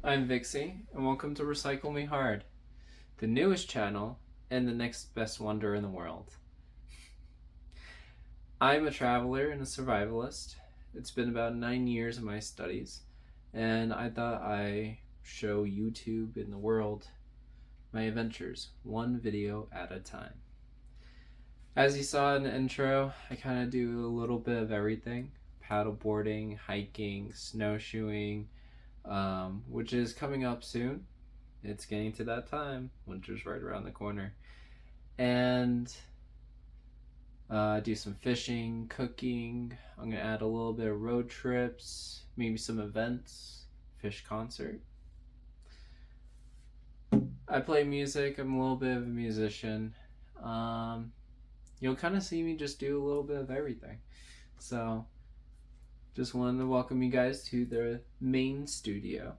I'm Vixie, and welcome to Recycle Me Hard, the newest channel and the next best wonder in the world. I'm a traveler and a survivalist. It's been about 9 years of my studies, and I thought I show YouTube and the world my adventures, one video at a time. As you saw in the intro, I kind of do a little bit of everything: paddleboarding, hiking, snowshoeing, which is coming up soon. It's getting to that time. Winter's right around the corner. And do some fishing, cooking. I'm going to add a little bit of road trips, maybe some events, fish concert. I play music. I'm a little bit of a musician. You'll kind of see me just do a little bit of everything. So, just wanted to welcome you guys to the main studio.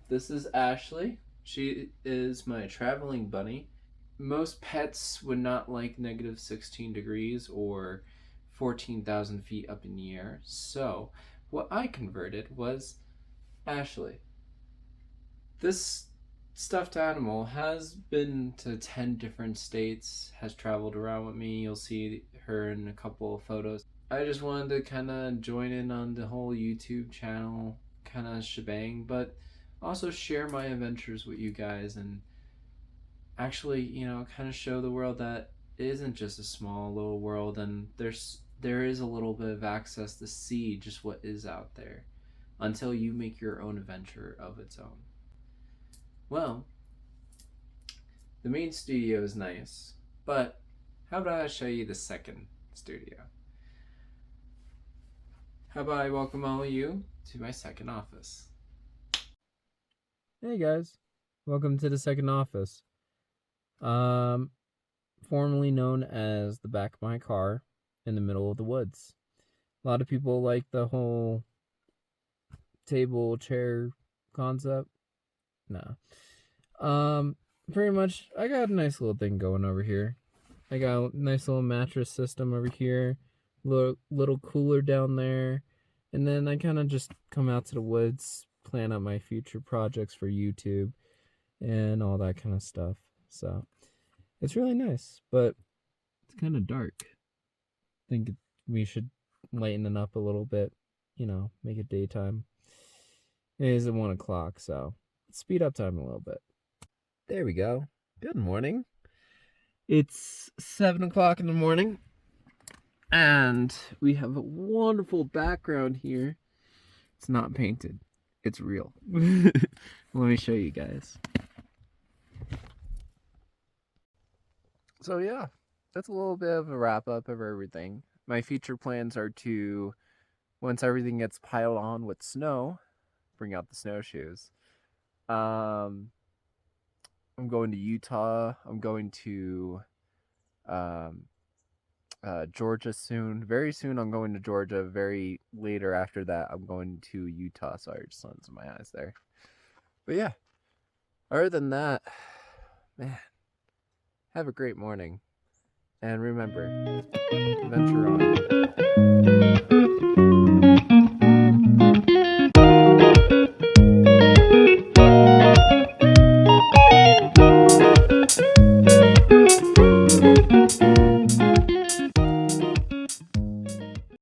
This is Ashley. She is my traveling bunny. Most pets would not like negative 16 degrees or 14,000 feet up in the air. So, what I converted was Ashley. This stuffed animal has been to 10 different states, has traveled around with me. You'll see her in a couple of photos. I just wanted to kind of join in on the whole YouTube channel kind of shebang, but also share my adventures with you guys and actually, kind of show the world that it isn't just a small little world, and there is a little bit of access to see just what is out there until you make your own adventure of its own. Well, the main studio is nice, but how about I show you the second studio? How about I welcome all of you to my second office? Hey guys, welcome to the second office. Formerly known as the back of my car in the middle of the woods. A lot of people like the whole table chair concept. Nah. Pretty much, I got a nice little thing going over here. I got a nice little mattress system over here, little cooler down there, and then I kind of just come out to the woods, plan out my future projects for YouTube and all that kind of stuff. So it's really nice, but it's kind of dark. I think we should lighten it up a little bit, make it daytime. It is at 1 o'clock, so let's speed up time a little bit. There we go. Good morning. It's 7 o'clock in the morning, and we have a wonderful background here. It's not painted, it's real. Let me show you guys. So yeah, that's a little bit of a wrap up of everything. My future plans are to, once everything gets piled on with snow, bring out the snowshoes. I'm going to Utah. I'm going to Georgia soon. Very soon I'm going to Georgia. Very later after that I'm going to Utah. Sorry, just lens in my eyes there. But yeah, other than that, man, have a great morning. And remember, adventure on.